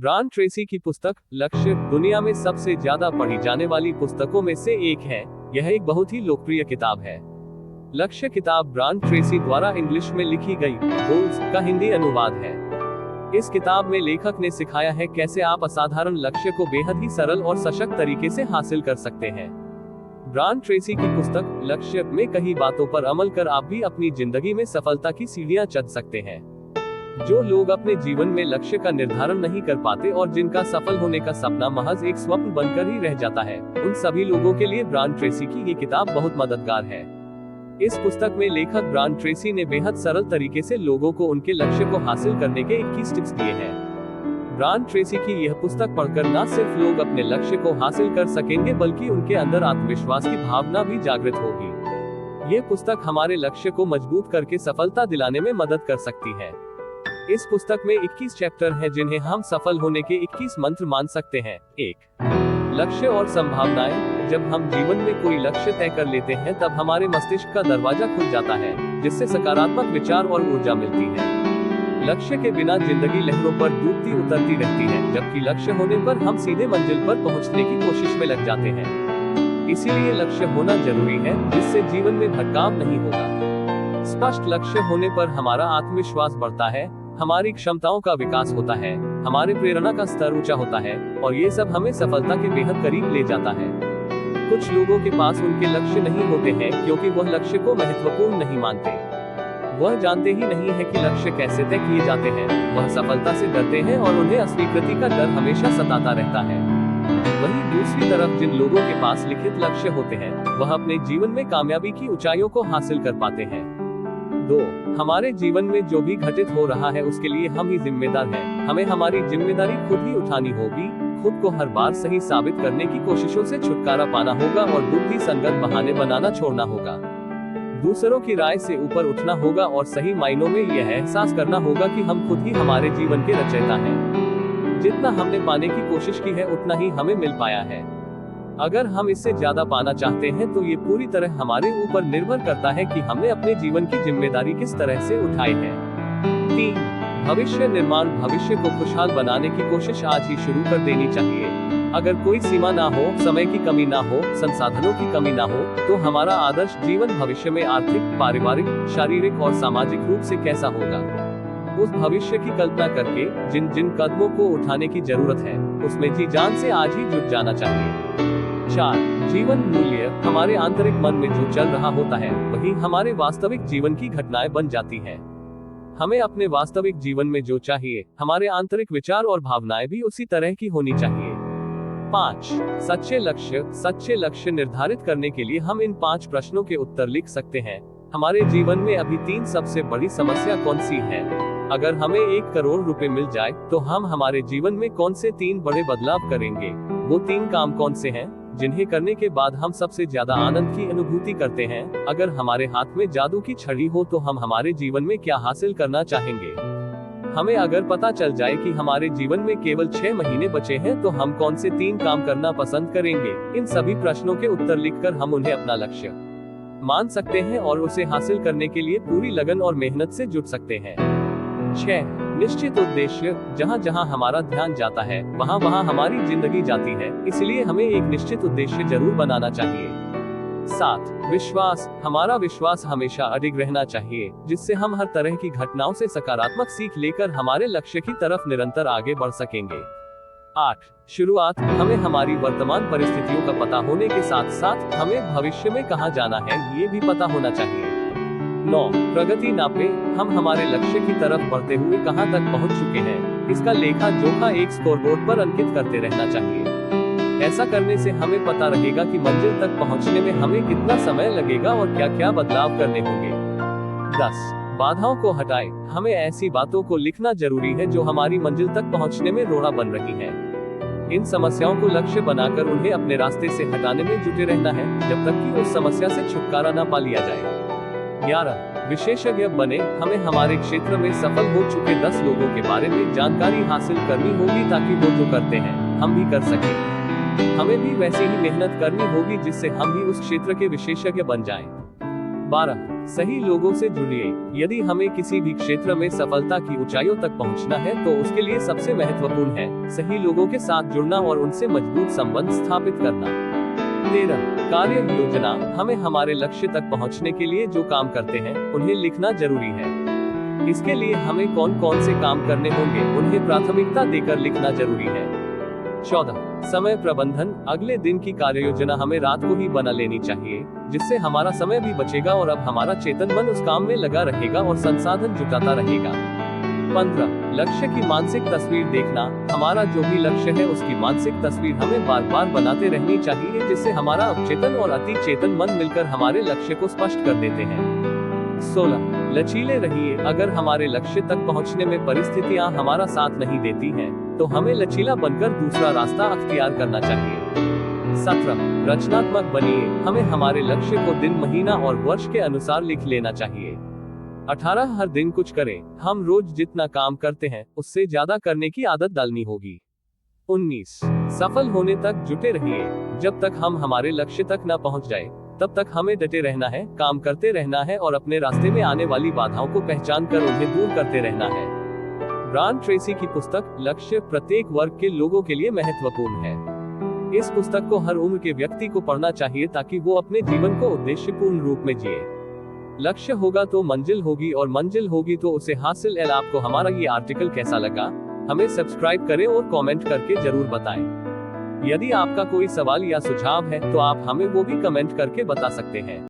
Brian Tracy की पुस्तक लक्ष्य दुनिया में सबसे ज्यादा पढ़ी जाने वाली पुस्तकों में से एक है। यह एक बहुत ही लोकप्रिय किताब है। लक्ष्य किताब ब्रायन ट्रेसी द्वारा इंग्लिश में लिखी गई गोल्स का हिंदी अनुवाद है। इस किताब में लेखक ने सिखाया है कैसे आप असाधारण लक्ष्य को बेहद ही सरल और सशक्त तरीके से हासिल कर सकते हैं। ब्रायन ट्रेसी की पुस्तक लक्ष्य में कई बातों पर अमल कर आप भी अपनी जिंदगी में सफलता की सीढ़ियां चढ़ सकते हैं। जो लोग अपने जीवन में लक्ष्य का निर्धारण नहीं कर पाते और जिनका सफल होने का सपना महज एक स्वप्न बनकर ही रह जाता है, उन सभी लोगों के लिए ब्रायन ट्रेसी की ये किताब बहुत मददगार है। इस पुस्तक में लेखक ब्रायन ट्रेसी ने बेहद सरल तरीके से लोगों को उनके लक्ष्य को हासिल करने के 21 टिप्स दिए हैं। ब्रायन ट्रेसी की यह पुस्तक पढ़कर न सिर्फ लोग अपने लक्ष्य को हासिल कर सकेंगे बल्कि उनके अंदर आत्मविश्वास की भावना भी जागृत होगी। ये पुस्तक हमारे लक्ष्य को मजबूत करके सफलता दिलाने में मदद कर सकती है। इस पुस्तक में 21 चैप्टर हैं जिन्हें हम सफल होने के 21 मंत्र मान सकते हैं। 1. लक्ष्य और संभावनाएं। जब हम जीवन में कोई लक्ष्य तय कर लेते हैं तब हमारे मस्तिष्क का दरवाजा खुल जाता है, जिससे सकारात्मक विचार और ऊर्जा मिलती है। लक्ष्य के बिना जिंदगी लहरों पर डूबती उतरती रहती है, जबकि लक्ष्य होने पर हम सीधे मंजिल पर पहुंचने की कोशिश में लग जाते हैं। इसीलिए लक्ष्य होना जरूरी है, जिससे जीवन में भटकाव नहीं होगा। स्पष्ट लक्ष्य होने पर हमारा आत्मविश्वास बढ़ता है, हमारी क्षमताओं का विकास होता है, हमारे प्रेरणा का स्तर ऊंचा होता है और ये सब हमें सफलता के बेहद करीब ले जाता है। कुछ लोगों के पास उनके लक्ष्य नहीं होते हैं क्योंकि वह लक्ष्य को महत्वपूर्ण नहीं मानते। वह जानते ही नहीं है कि लक्ष्य कैसे तय किए जाते हैं। वह सफलता से डरते हैं और उन्हें अस्वीकृति का डर हमेशा सताता रहता है। वहीं दूसरी तरफ जिन लोगों के पास लिखित लक्ष्य होते हैं, वह अपने जीवन में कामयाबी की ऊंचाइयों को हासिल कर पाते हैं। 2. हमारे जीवन में जो भी घटित हो रहा है उसके लिए हम ही जिम्मेदार हैं। हमें हमारी जिम्मेदारी खुद ही उठानी होगी। खुद को हर बार सही साबित करने की कोशिशों से छुटकारा पाना होगा और बुद्धि संगत बहाने बनाना छोड़ना होगा। दूसरों की राय से ऊपर उठना होगा और सही मायनों में यह एहसास करना होगा कि हम खुद ही हमारे जीवन के रचयिता हैं। जितना हमने पाने की कोशिश की है उतना ही हमें मिल पाया है। अगर हम इससे ज्यादा पाना चाहते हैं तो ये पूरी तरह हमारे ऊपर निर्भर करता है कि हमने अपने जीवन की जिम्मेदारी किस तरह से उठाई है। 3. भविष्य निर्माण। भविष्य को खुशहाल बनाने की कोशिश आज ही शुरू कर देनी चाहिए। अगर कोई सीमा ना हो, समय की कमी ना हो, संसाधनों की कमी ना हो, तो हमारा आदर्श जीवन भविष्य में आर्थिक, पारिवारिक, शारीरिक और सामाजिक रूप से कैसा होगा, उस भविष्य की कल्पना करके जिन जिन कदमों को उठाने की जरूरत है उसमें जी जान से आज ही जुट जाना चाहिए। 4. जीवन मूल्य। हमारे आंतरिक मन में जो चल रहा होता है वही हमारे वास्तविक जीवन की घटनाएं बन जाती हैं। हमें अपने वास्तविक जीवन में जो चाहिए, हमारे आंतरिक विचार और भावनाएं भी उसी तरह की होनी चाहिए। 5. सच्चे लक्ष्य। सच्चे लक्ष्य निर्धारित करने के लिए हम इन 5 प्रश्नों के उत्तर लिख सकते हैं। हमारे जीवन में अभी 3 सबसे बड़ी समस्या कौन सी है? अगर हमें 1 करोड़ रुपए मिल जाए तो हम हमारे जीवन में कौन से 3 बड़े बदलाव करेंगे? वो 3 काम कौन से हैं जिन्हें करने के बाद हम सबसे ज्यादा आनंद की अनुभूति करते हैं? अगर हमारे हाथ में जादू की छड़ी हो तो हम हमारे जीवन में क्या हासिल करना चाहेंगे? हमें अगर पता चल जाए कि हमारे जीवन में केवल 6 महीने बचे हैं तो हम कौन से 3 काम करना पसंद करेंगे? इन सभी प्रश्नों के उत्तर लिखकर हम उन्हें अपना लक्ष्य मान सकते हैं और उसे हासिल करने के लिए पूरी लगन और मेहनत से जुट सकते हैं। 6. निश्चित उद्देश्य। जहाँ जहाँ हमारा ध्यान जाता है वहाँ वहाँ हमारी जिंदगी जाती है, इसलिए हमें एक निश्चित उद्देश्य जरूर बनाना चाहिए। 7. विश्वास। हमारा विश्वास हमेशा अडिग रहना चाहिए, जिससे हम हर तरह की घटनाओं से सकारात्मक सीख लेकर हमारे लक्ष्य की तरफ निरंतर आगे बढ़ सकेंगे। 8. शुरुआत। हमें हमारी वर्तमान परिस्थितियों का पता होने के साथ साथ हमें भविष्य में कहाँ जाना है ये भी पता होना चाहिए। 9. प्रगति नापे। हम हमारे लक्ष्य की तरफ बढ़ते हुए कहां तक पहुंच चुके हैं, इसका लेखा जोखा एक स्कोरबोर्ड पर अंकित करते रहना चाहिए। ऐसा करने से हमें पता रहेगा कि मंजिल तक पहुंचने में हमें कितना समय लगेगा और क्या क्या बदलाव करने होंगे। 10. बाधाओं को हटाए। हमें ऐसी बातों को लिखना जरूरी है जो हमारी मंजिल तक पहुंचने में रोड़ा बन रही है। इन समस्याओं को लक्ष्य बनाकर उन्हें अपने रास्ते से हटाने में जुटे रहना है जब तक कि उस समस्या से छुटकारा न पा लिया जाए। 11. विशेषज्ञ बने। हमें हमारे क्षेत्र में सफल हो चुके 10 लोगों के बारे में जानकारी हासिल करनी होगी ताकि वो जो करते हैं हम भी कर सकें। हमें भी वैसे ही मेहनत करनी होगी जिससे हम भी उस क्षेत्र के विशेषज्ञ बन जाएं। 12 सही लोगों से जुड़िए। यदि हमें किसी भी क्षेत्र में सफलता की ऊंचाइयों तक पहुंचना है तो उसके लिए सबसे महत्वपूर्ण है सही लोगों के साथ जुड़ना और उनसे मजबूत संबंध स्थापित करना। 13 कार्य योजना। हमें हमारे लक्ष्य तक पहुंचने के लिए जो काम करते हैं उन्हें लिखना जरूरी है। इसके लिए हमें कौन कौन से काम करने होंगे उन्हें प्राथमिकता देकर लिखना जरूरी है। 14 समय प्रबंधन। अगले दिन की कार्य योजना हमें रात को ही बना लेनी चाहिए, जिससे हमारा समय भी बचेगा और अब हमारा चेतन मन उस काम में लगा रहेगा और संसाधन जुटाता रहेगा। 15 लक्ष्य की मानसिक तस्वीर देखना। हमारा जो भी लक्ष्य है उसकी मानसिक तस्वीर हमें बार बार बनाते रहनी चाहिए, जिससे हमारा अवचेतन और अति चेतन मन मिलकर हमारे लक्ष्य को स्पष्ट कर देते हैं। 16 लचीले रहिए। अगर हमारे लक्ष्य तक पहुंचने में परिस्थितियां हमारा साथ नहीं देती हैं, तो हमें लचीला बनकर दूसरा रास्ता अख्तियार करना चाहिए। 17 रचनात्मक बनिए। हमें हमारे लक्ष्य को दिन, महीना और वर्ष के अनुसार लिख लेना चाहिए। 18 हर दिन कुछ करें। हम रोज जितना काम करते हैं उससे ज्यादा करने की आदत डालनी होगी। 19 सफल होने तक जुटे रहिए। जब तक हम हमारे लक्ष्य तक न पहुंच जाए तब तक हमें डटे रहना है, काम करते रहना है और अपने रास्ते में आने वाली बाधाओं को पहचान कर उन्हें दूर करते रहना है। ब्रायन ट्रेसी की पुस्तक लक्ष्य प्रत्येक वर्ग के लोगों के लिए महत्वपूर्ण है। इस पुस्तक को हर उम्र के व्यक्ति को पढ़ना चाहिए ताकि वो अपने जीवन को उद्देश्यपूर्ण रूप में जिए। लक्ष्य होगा तो मंजिल होगी और मंजिल होगी तो उसे हासिल। आपको हमारा ये आर्टिकल कैसा लगा? हमें सब्सक्राइब करें और कमेंट करके जरूर बताएं। यदि आपका कोई सवाल या सुझाव है तो आप हमें वो भी कमेंट करके बता सकते हैं।